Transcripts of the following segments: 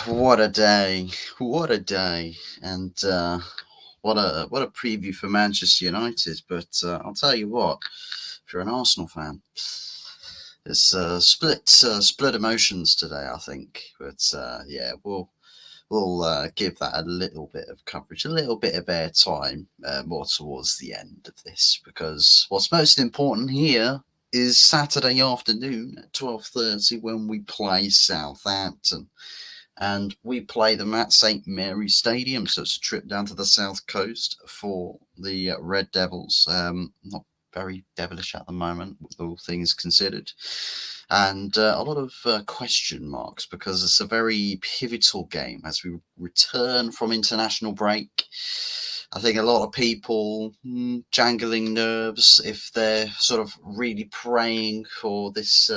What a day! What a day! And what a preview for Manchester United. But I'll tell you what, if you're an Arsenal fan, it's split emotions today, I think. But yeah, we'll give that a little bit of coverage, a little bit of airtime, more towards the end of this, because what's most important here is Saturday afternoon at 12:30 when we play Southampton. And we play them at St Mary's Stadium, so it's a trip down to the south coast for the Red Devils. Not very devilish at the moment, with all things considered, and a lot of question marks because it's a very pivotal game as we return from international break. I think a lot of people jangling nerves if they're sort of really praying for this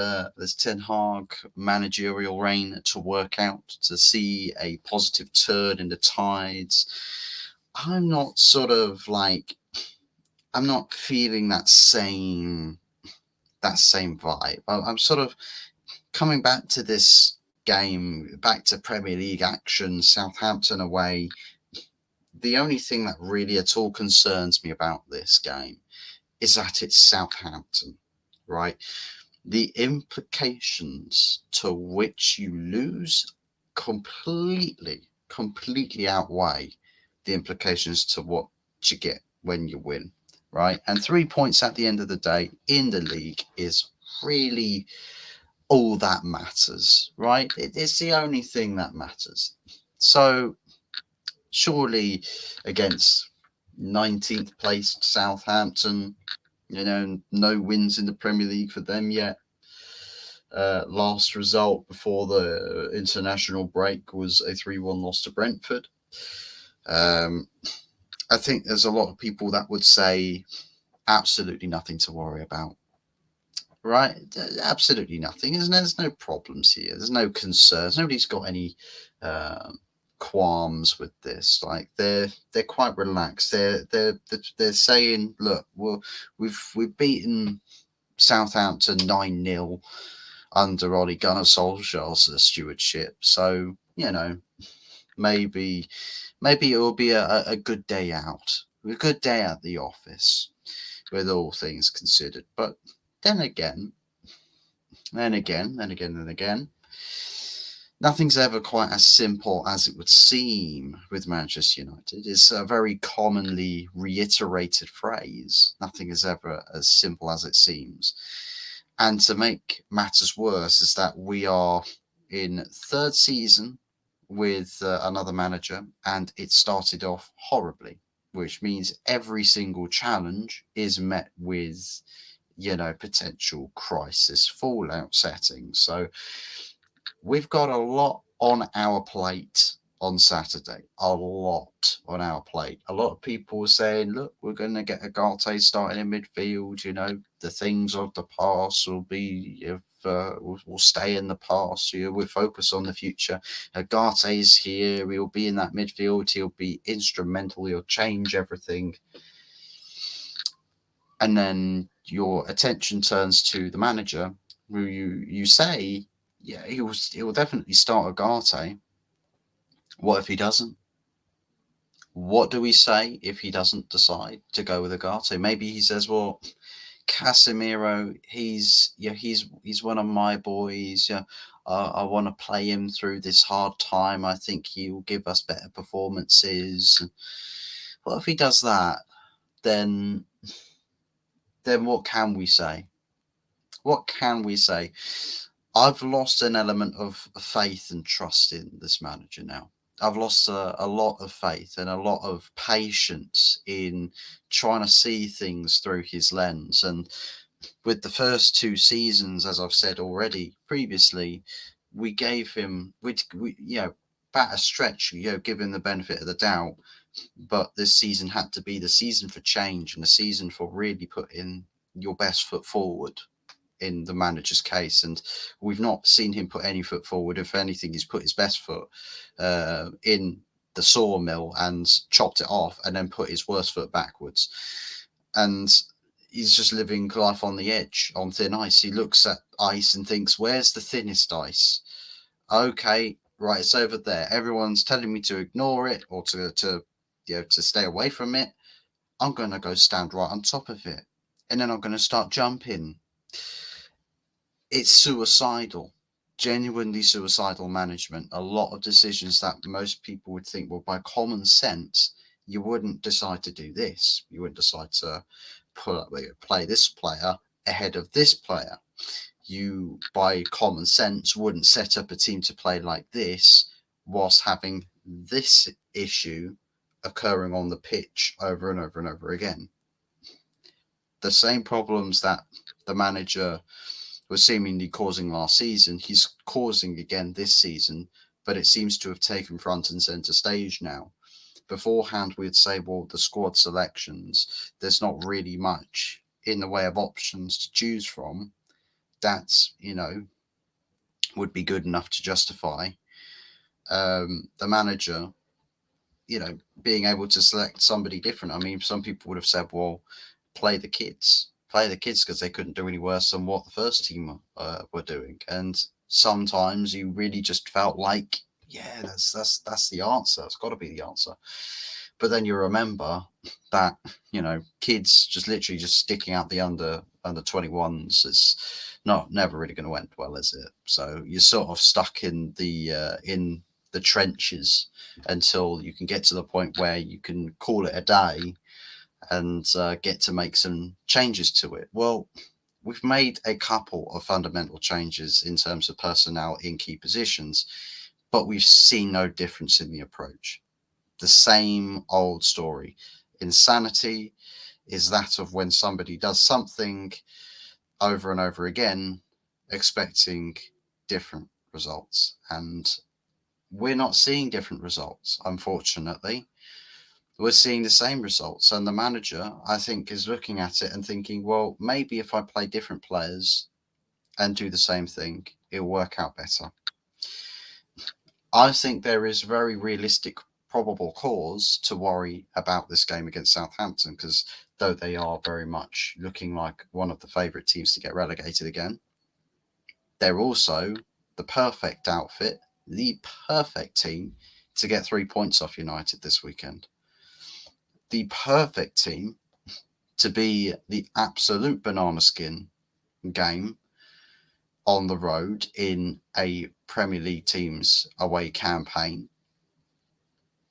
Ten Hag managerial reign to work out, to see a positive turn in the tides. I'm not sort of like I'm not feeling that same vibe. I'm sort of coming back to this game, back to Premier League action, Southampton away. The only thing that really at all concerns me about this game is that it's Southampton, right? The implications to which you lose completely outweigh the implications to what you get when you win, right? And 3 points at the end of the day in the league is really all that matters, right? It's the only thing that matters. So surely against 19th placed Southampton, no wins in the Premier League for them yet. Last result before the international break was a 3-1 loss to Brentford. I think there's a lot of people that would say absolutely nothing to worry about. Right? Absolutely nothing. There's no problems here. There's no concerns. Nobody's got any qualms with this. Like they're quite relaxed. They're saying, look, we've beaten Southampton 9-0 under Ole Gunnar Solskjaer's stewardship. So maybe it will be a good day out, a good day at the office, with all things considered. But then again, nothing's ever quite as simple as it would seem with Manchester United. It's a very commonly reiterated phrase. Nothing is ever as simple as it seems. And to make matters worse is that we are in third season with another manager, and it started off horribly, which means every single challenge is met with potential crisis fallout settings. So we've got a lot on our plate on Saturday. A lot on our plate. A lot of people were saying, look, we're going to get Agate starting in midfield. The things of the past will will stay in the past. We'll focus on the future. Agate's here. He'll be in that midfield. He'll be instrumental. He'll change everything. And then your attention turns to the manager, who you say, yeah, he will definitely start Agate. What if he doesn't? What do we say if he doesn't decide to go with Agate? Maybe he says, well, Casemiro, he's one of my boys. Yeah, I want to play him through this hard time. I think he will give us better performances. What if he does that? Then what can we say? What can we say? I've lost an element of faith and trust in this manager now. I've lost a lot of faith and a lot of patience in trying to see things through his lens. And with the first two seasons, as I've said already previously, we gave him, about a stretch, give him the benefit of the doubt. But this season had to be the season for change and the season for really putting your best foot forward in the manager's case, and we've not seen him put any foot forward. If anything, he's put his best foot in the sawmill and chopped it off, and then put his worst foot backwards. And he's just living life on the edge, on thin ice. He looks at ice and thinks, "Where's the thinnest ice?" Okay, right, it's over there. Everyone's telling me to ignore it or to stay away from it. I'm going to go stand right on top of it. And then I'm going to start jumping. It's suicidal, genuinely suicidal management. A lot of decisions that most people would think, well, by common sense, you wouldn't decide to do this. You wouldn't decide to play this player ahead of this player. You, by common sense, wouldn't set up a team to play like this whilst having this issue occurring on the pitch over and over and over again. The same problems that the manager was seemingly causing last season, he's causing again this season, but it seems to have taken front and centre stage now. Beforehand, we'd say, well, the squad selections, there's not really much in the way of options to choose from. That's, would be good enough to justify the manager, being able to select somebody different. I mean, some people would have said, well, play the kids because they couldn't do any worse than what the first team were doing. And sometimes you really just felt like, yeah, that's the answer. It's got to be the answer. But then you remember that, kids just literally just sticking out the under 21s is never really going to end well, is it? So you're sort of stuck in the trenches until you can get to the point where you can call it a day and get to make some changes to it. Well, we've made a couple of fundamental changes in terms of personnel in key positions, but we've seen no difference in the approach. The same old story. Insanity is that of when somebody does something over and over again, expecting different results. And we're not seeing different results, unfortunately. We're seeing the same results. And the manager, I think, is looking at it and thinking, well, maybe if I play different players and do the same thing, it'll work out better. I think there is very realistic, probable cause to worry about this game against Southampton, because though they are very much looking like one of the favourite teams to get relegated again, they're also the perfect outfit, the perfect team to get 3 points off United this weekend. The perfect team to be the absolute banana skin game on the road in a Premier League team's away campaign.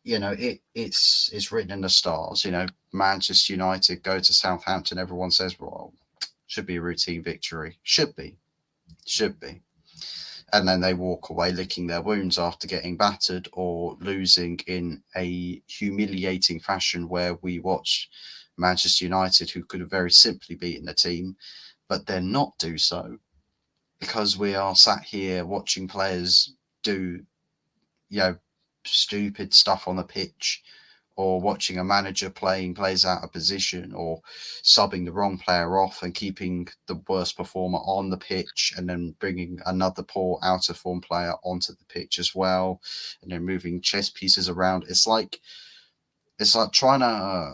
It's written in the stars. Manchester United go to Southampton. Everyone says, well, should be a routine victory. Should be. And then they walk away licking their wounds after getting battered or losing in a humiliating fashion where we watch Manchester United, who could have very simply beaten the team, but then not do so because we are sat here watching players do, stupid stuff on the pitch, or watching a manager playing plays out of position, or subbing the wrong player off and keeping the worst performer on the pitch, and then bringing another poor out of form player onto the pitch as well, and then moving chess pieces around. It's like trying to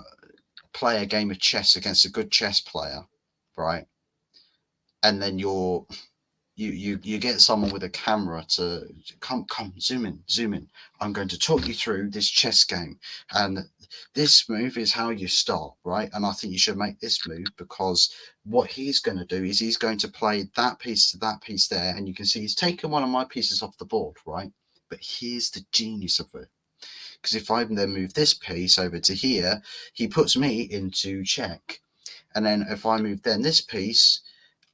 play a game of chess against a good chess player, right? And then you get someone with a camera to come zoom in. I'm going to talk you through this chess game, and this move is how you start, right? And I think you should make this move because what he's going to do is he's going to play that piece to that piece there, and you can see he's taken one of my pieces off the board, right? But here's the genius of it, because if I then move this piece over to here, he puts me into check, and then if I move then this piece,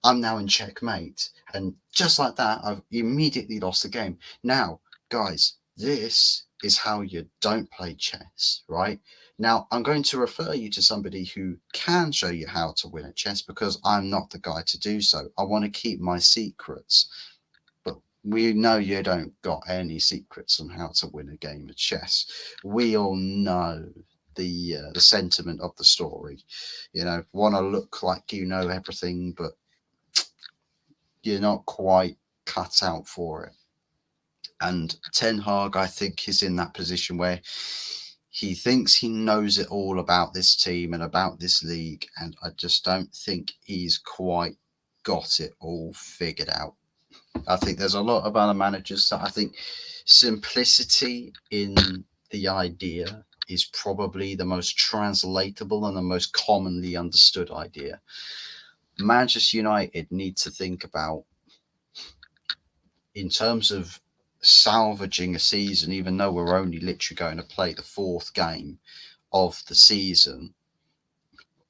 I'm now in checkmate. And just like that, I've immediately lost the game. Now, guys, this is how you don't play chess, right? Now, I'm going to refer you to somebody who can show you how to win at chess because I'm not the guy to do so. I want to keep my secrets. But we know you don't got any secrets on how to win a game of chess. We all know the sentiment of the story. Want to look like you know everything, but you're not quite cut out for it. And Ten Hag, I think, is in that position where he thinks he knows it all about this team and about this league, and I just don't think he's quite got it all figured out. I think there's a lot of other managers that I think simplicity in the idea is probably the most translatable and the most commonly understood idea. Manchester United need to think about, in terms of salvaging a season, even though we're only literally going to play the fourth game of the season,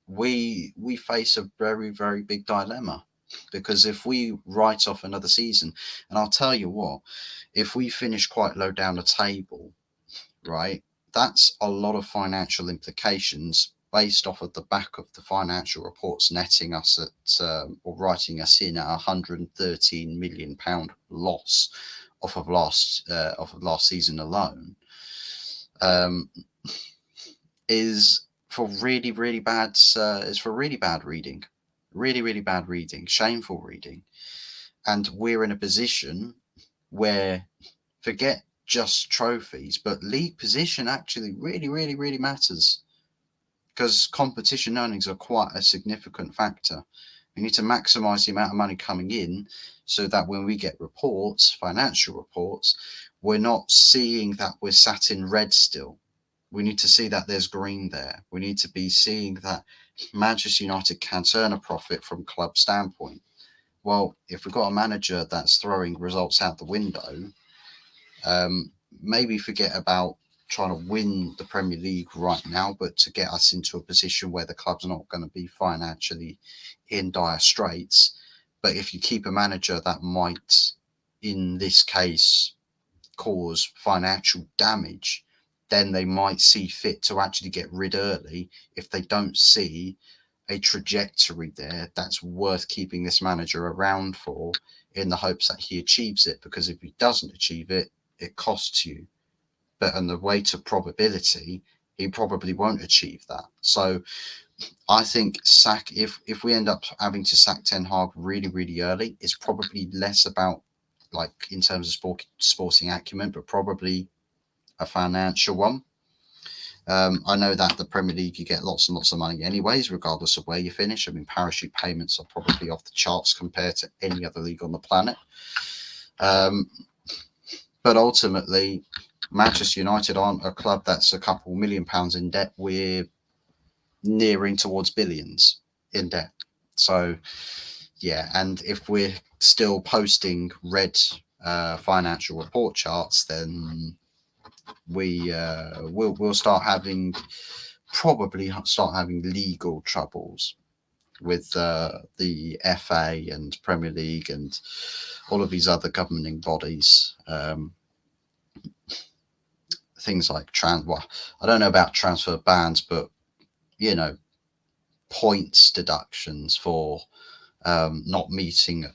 we face a very, very big dilemma. Because if we write off another season, and I'll tell you what, if we finish quite low down the table, right, that's a lot of financial implications based off of the back of the financial reports netting us at, or writing us in at £113 million loss off of last season alone, um, is for really, really bad is for really bad reading, really, really bad reading, shameful reading. And we're in a position where, forget just trophies, but league position actually really, really, really matters, because competition earnings are quite a significant factor. We need to maximize the amount of money coming in so that when we get reports, financial reports, we're not seeing that we're sat in red still. We need to see that there's green there. We need to be seeing that Manchester United can turn a profit from club standpoint. Well, if we've got a manager that's throwing results out the window, um, maybe forget about trying to win the Premier League right now, but to get us into a position where the club's not going to be financially in dire straits. But if you keep a manager that might, in this case, cause financial damage, then they might see fit to actually get rid early if they don't see a trajectory there that's worth keeping this manager around for, in the hopes that he achieves it. Because if he doesn't achieve it, it costs you. But on the weight of probability, he probably won't achieve that. So I think if we end up having to sack Ten Hag really, really early, it's probably less about, like, in terms of sporting acumen, but probably a financial one. I know that the Premier League, you get lots and lots of money anyways, regardless of where you finish. I mean, parachute payments are probably off the charts compared to any other league on the planet. Um, but ultimately, Manchester United aren't a club that's a couple £1 million in debt. We're nearing towards billions in debt. So, yeah, and if we're still posting red financial report charts, then we'll probably start having legal troubles with the FA and Premier League and all of these other governing bodies. Things like well, I don't know about transfer bans, but you know, points deductions for not meeting,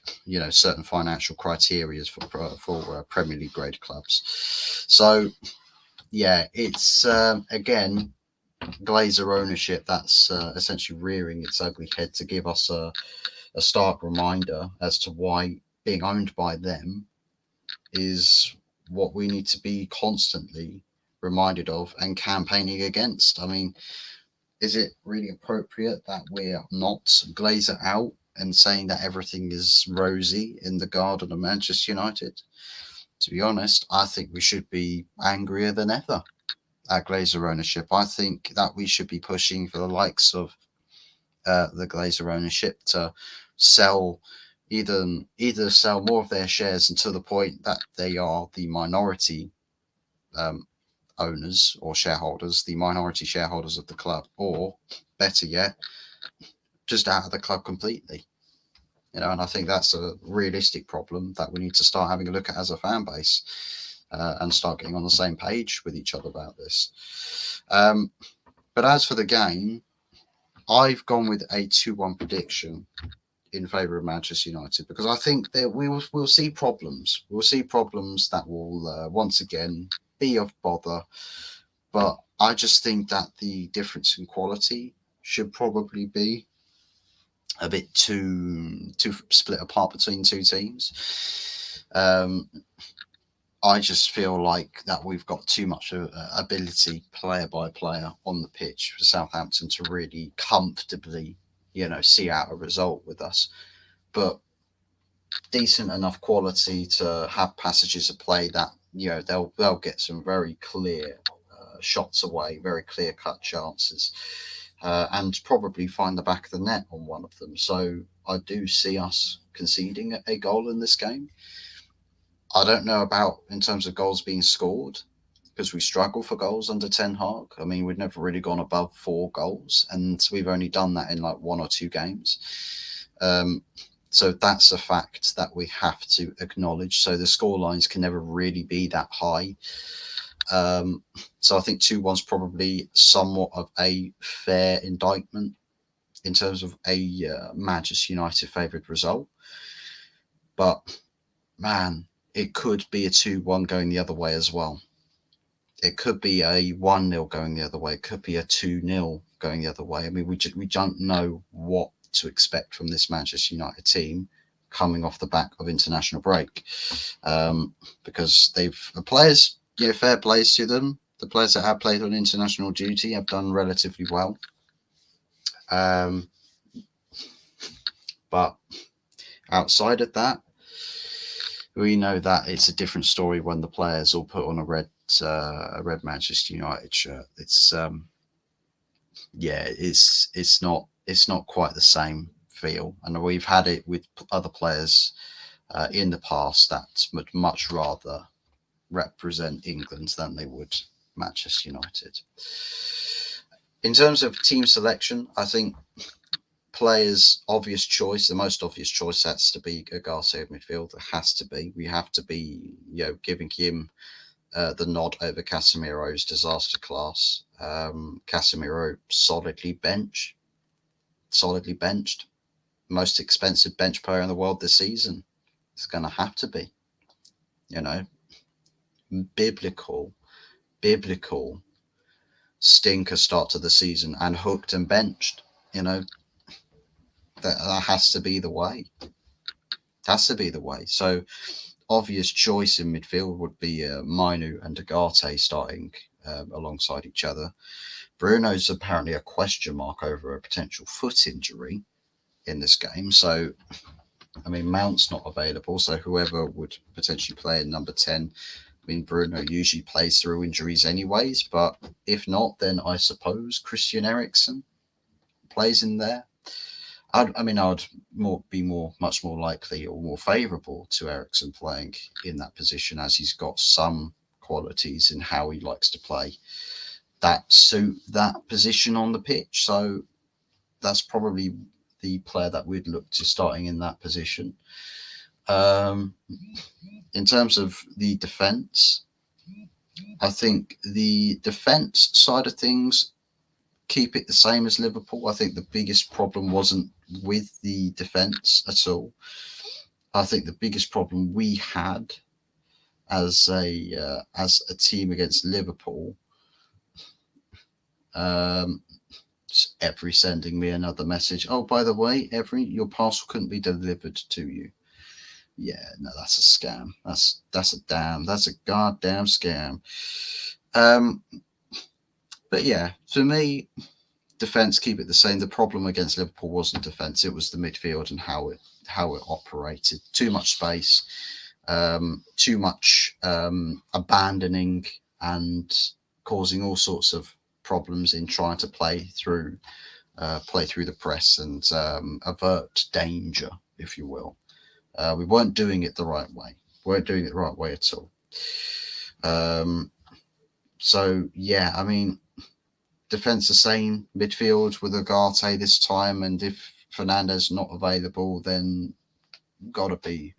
certain financial criteria for Premier League grade clubs. So yeah, it's again, Glazer ownership that's essentially rearing its ugly head to give us a stark reminder as to why being owned by them is what we need to be constantly reminded of and campaigning against. I mean, is it really appropriate that we're not Glazer out and saying that everything is rosy in the garden of Manchester United? To be honest, I think we should be angrier than ever at Glazer ownership. I think that we should be pushing for the likes of the Glazer ownership to sell either sell more of their shares, and to the point that they are the minority um, owners or shareholders, the minority shareholders of the club, or better yet, just out of the club completely. And I think that's a realistic problem that we need to start having a look at as a fan base, and start getting on the same page with each other about this. But as for the game, I've gone with a 2-1 prediction in favour of Manchester United, because I think that we'll see problems. We'll see problems that will once again be of bother. But I just think that the difference in quality should probably be a bit too split apart between two teams. I just feel like that we've got too much ability, player by player, on the pitch for Southampton to really comfortably, see out a result with us. But decent enough quality to have passages of play that they'll get some very clear shots away, very clear cut chances, and probably find the back of the net on one of them. So I do see us conceding a goal in this game. I don't know about in terms of goals being scored because we struggle for goals under Ten Hag. I mean, we've never really gone above 4 goals, and we've only done that in like 1 or 2 games. So that's a fact that we have to acknowledge. So the score lines can never really be that high. So I think 2-1's probably somewhat of a fair indictment in terms of a Manchester United favoured result. But man, it could be a 2-1 going the other way as well. It could be a 1-0 going the other way. It could be a 2-0 going the other way. I mean, we don't know what to expect from this Manchester United team coming off the back of international break, because the players, fair plays to them. The players that have played on international duty have done relatively well. But outside of that, we know that it's a different story when the players all put on a red Manchester United shirt. It's it's not quite the same feel, and we've had it with other players in the past that would much rather represent England than they would Manchester United. In terms of team selection, I think players' obvious choice, the most obvious choice, has to be Ugarte of midfield. It has to be. We have to be, giving him the nod over Casemiro's disaster class. Casemiro solidly benched. Most expensive bench player in the world this season. It's going to have to be. Biblical stinker start to the season and hooked and benched. That has to be the way. It has to be the way. So obvious choice in midfield would be Mainu and Ugarte starting alongside each other. Bruno's apparently a question mark over a potential foot injury in this game. So, I mean, Mount's not available. So whoever would potentially play in number 10, I mean, Bruno usually plays through injuries anyways. But if not, then I suppose Christian Eriksen plays in there. I would be much more likely or more favourable to Eriksen playing in that position, as he's got some qualities in how he likes to play that suit that position on the pitch. So that's probably the player that we'd look to starting in that position. In terms of the defence, I think the defence side of things, keep it the same as Liverpool. I think the biggest problem wasn't with the defence at all. I think the biggest problem we had as a team against Liverpool, Every sending me another message. Oh, by the way, your parcel couldn't be delivered to you. Yeah, no, that's a scam. That's a goddamn scam. But yeah, for me, defense, keep it the same. The problem against Liverpool wasn't defense; it was the midfield and how it operated. Too much space, too much abandoning, and causing all sorts of problems in trying to play through the press and avert danger, if you will. We weren't doing it the right way. At all. So yeah, I mean, defense the same, midfield with Ugarte this time, and if Fernandes not available, then gotta be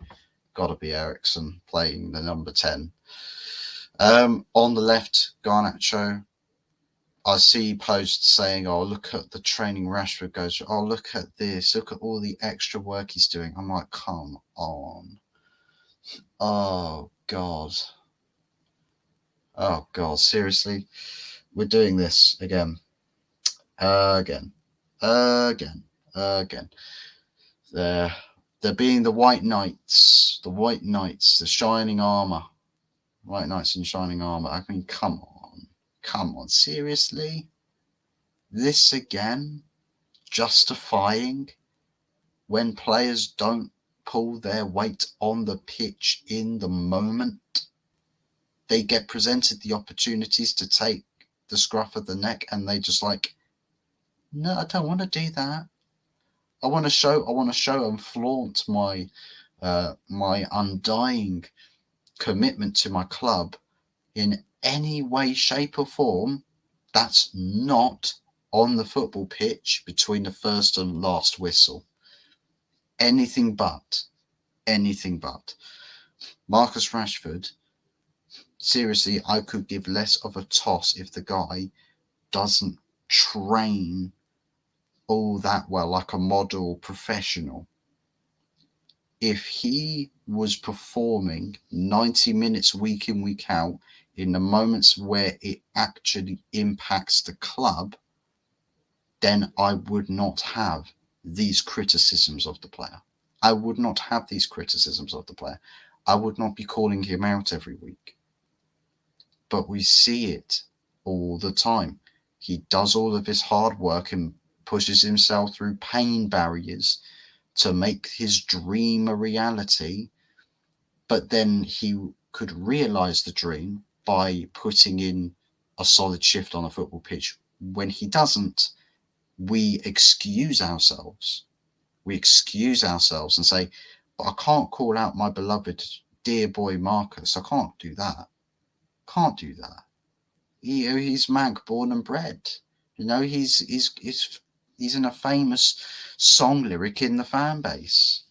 Eriksen playing the number 10. On the left, Garnacho. I see posts saying, "Oh, look at the training Rashford goes through. Oh, look at this. Look at all the extra work he's doing." I'm like, come on. Oh God. Oh God. Seriously, we're doing this again. Again. They're being the White Knights. The shining armor. White Knights in shining armor. I mean, come on. Seriously? This again? Justifying when players don't pull their weight on the pitch in the moment they get presented the opportunities to take the scruff of the neck, and they just like, no, I don't want to do that. I want to show and flaunt my undying commitment to my club in any way, shape, or form. That's not on the football pitch between the first and last whistle. Anything but. Marcus Rashford, seriously, I could give less of a toss if the guy doesn't train all that well, like a model professional. If he was performing 90 minutes week in, week out, in the moments where it actually impacts the club, then I would not have these criticisms of the player. I would not have these criticisms of the player. I would not be calling him out every week. But we see it all the time. He does all of his hard work and pushes himself through pain barriers to make his dream a reality. But then he could realize the dream by putting in a solid shift on a football pitch. When he doesn't, we excuse ourselves. And say, but I can't call out my beloved dear boy Marcus. I can't do that. He's Manc born and bred. He's in a famous song lyric in the fan base.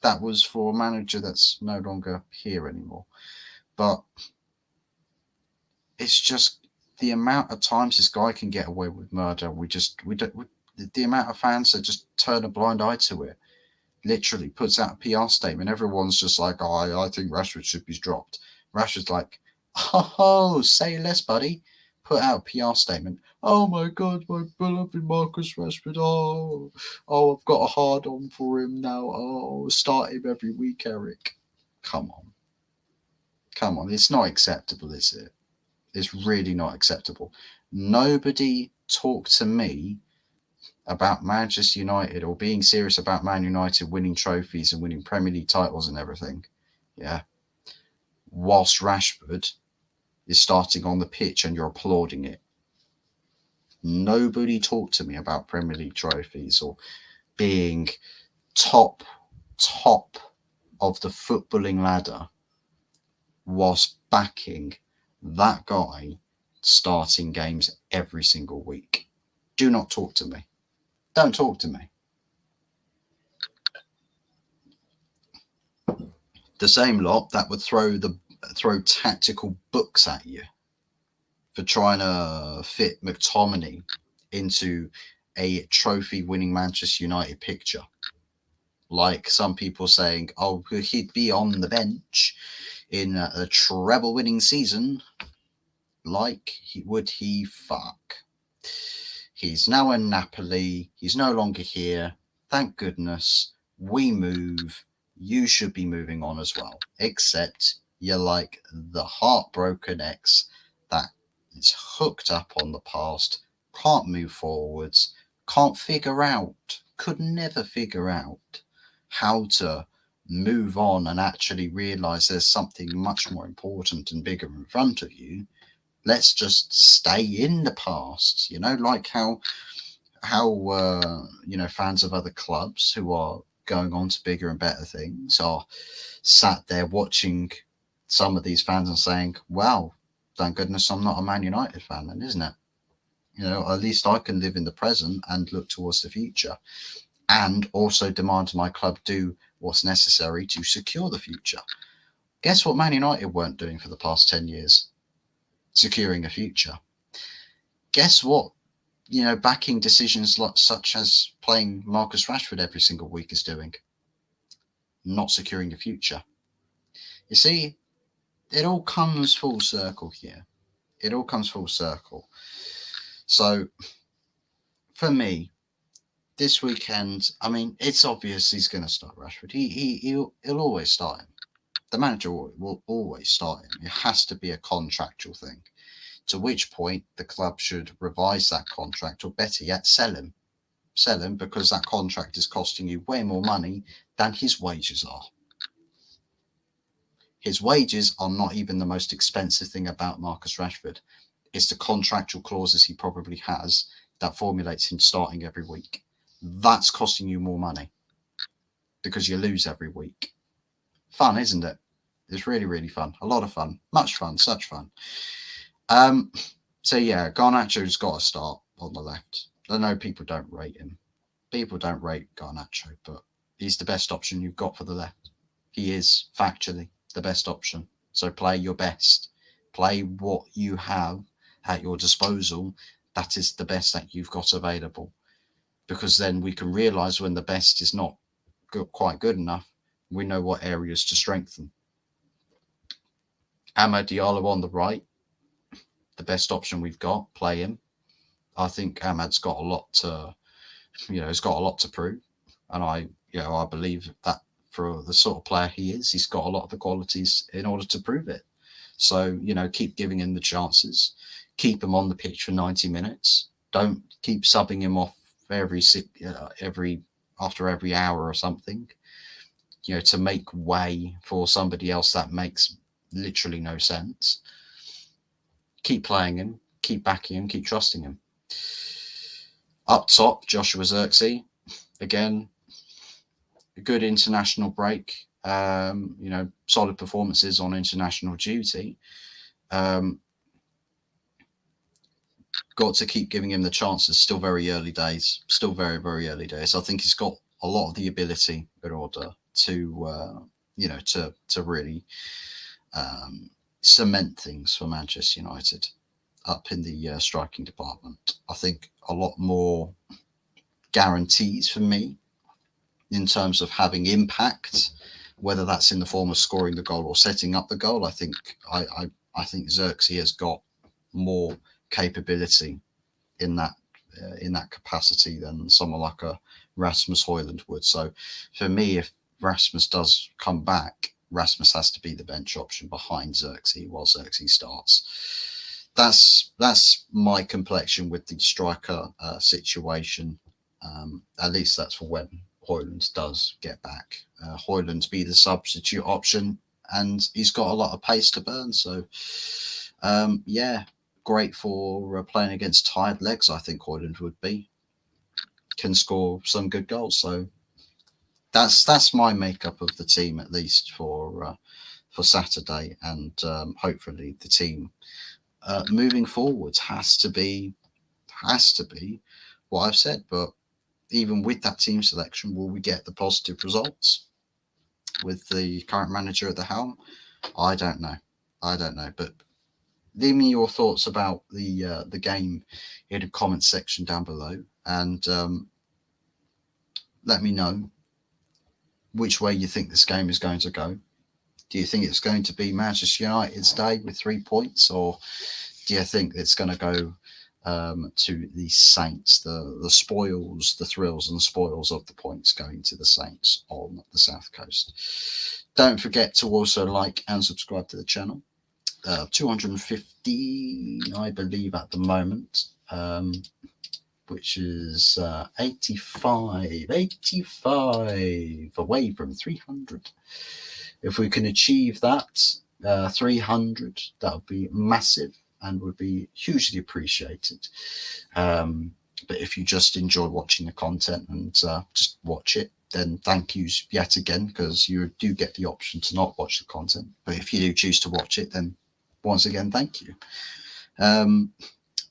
That was for a manager that's no longer here anymore. But it's just the amount of times this guy can get away with murder. The amount of fans that just turn a blind eye to it. Literally puts out a PR statement. Everyone's just like, oh, I think Rashford should be dropped. Rashford's like, oh, say less, buddy. Put out a PR statement. Oh my God, my beloved Marcus Rashford. Oh, I've got a hard on for him now. Oh, start him every week, Eric. Come on. It's not acceptable, is it? It's really not acceptable. Nobody talked to me about Manchester United or being serious about Man United winning trophies and winning Premier League titles and everything. Yeah. Whilst Rashford is starting on the pitch and you're applauding it. Nobody talked to me about Premier League trophies or being top of the footballing ladder whilst backing that guy starting games every single week. Do not talk to me. Don't talk to me. The same lot that would throw tactical books at you for trying to fit McTominay into a trophy-winning Manchester United picture. Like some people saying, oh, he'd be on the bench in a treble-winning season. Like, would he fuck? He's now in Napoli. He's no longer here. Thank goodness. We move. You should be moving on as well. Except you're like the heartbroken ex that is hooked up on the past, can't move forwards, could never figure out how to move on and actually realize there's something much more important and bigger in front of you. Let's just stay in the past, like how fans of other clubs who are going on to bigger and better things are sat there watching some of these fans and saying, wow, thank goodness I'm not a Man United fan then, isn't it? At least I can live in the present and look towards the future and also demand my club do what's necessary to secure the future. Guess what Man United weren't doing for the past 10 years? Securing a future. Guess what? Backing decisions such as playing Marcus Rashford every single week is doing. Not securing a future. You see, it all comes full circle here. It all comes full circle. So, for me, this weekend, it's obvious he's going to start Rashford. He'll always start him. The manager will always start him. It has to be a contractual thing. To which point the club should revise that contract, or better yet, sell him. Sell him because that contract is costing you way more money than his wages are. His wages are not even the most expensive thing about Marcus Rashford. It's the contractual clauses he probably has that formulates him starting every week. That's costing you more money because you lose every week. Fun, isn't it? It's really, really fun. A lot of fun. Much fun. Such fun. So yeah, Garnacho's got to start on the left. I know people don't rate him. People don't rate Garnacho, but he's the best option you've got for the left. He is factually the best option. So play your best. Play what you have at your disposal. That is the best that you've got available. Because then we can realise when the best is not quite good enough, we know what areas to strengthen. Amad Diallo on the right, the best option we've got, play him. I think Amad's got a lot to, he's got a lot to prove. And I believe that for the sort of player he is, he's got a lot of the qualities in order to prove it. So, keep giving him the chances. Keep him on the pitch for 90 minutes. Don't keep subbing him off after every hour or something, to make way for somebody else that makes literally no sense. Keep playing him, keep backing him, keep trusting him. Up top, Joshua Zirkzee, again, a good international break, solid performances on international duty. Got to keep giving him the chances. Still very early days. Still very, very early days. I think he's got a lot of the ability in order to, to really cement things for Manchester United up in the striking department. I think a lot more guarantees for me in terms of having impact, whether that's in the form of scoring the goal or setting up the goal. I think Zirkzee has got more capability in that capacity than someone like a Rasmus Højlund would. So for me, if Rasmus does come back, Rasmus has to be the bench option behind Zirkzee while Zirkzee starts. That's my complexion with the striker situation. At least that's for when Højlund does get back. Højlund be the substitute option, and he's got a lot of pace to burn. So, great for playing against tired legs. I think Højlund would be. Can score some good goals. So that's my makeup of the team, at least for Saturday, and hopefully the team moving forwards has to be what I've said. But even with that team selection, will we get the positive results with the current manager at the helm? I don't know. But leave me your thoughts about the game in the comment section down below, and let me know which way you think this game is going to go. Do you think it's going to be Manchester United's day with 3 points, or do you think it's going to go to the Saints, the spoils, the thrills and spoils of the points going to the Saints on the South Coast? Don't forget to also like and subscribe to the channel. 250, I believe, at the moment, which is 85 away from 300. If we can achieve that, 300, that would be massive and would be hugely appreciated. But if you just enjoy watching the content and just watch it, then thank yous yet again, because you do get the option to not watch the content. But if you do choose to watch it, then once again, thank you.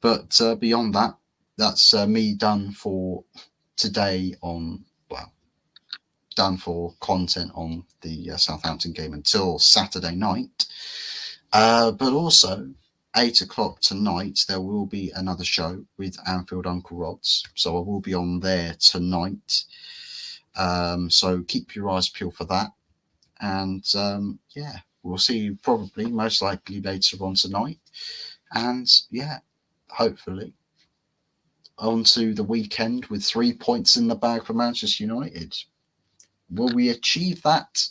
But beyond that, that's me done for today done for content on the Southampton game until Saturday night. But also, 8 o'clock tonight, there will be another show with Anfield Uncle Rods. So I will be on there tonight. So keep your eyes peeled for that. And we'll see you probably, most likely, later on tonight. And hopefully on to the weekend with 3 points in the bag for Manchester United. Will we achieve that?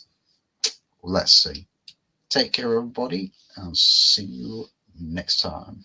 Let's see. Take care, everybody. I'll see you next time.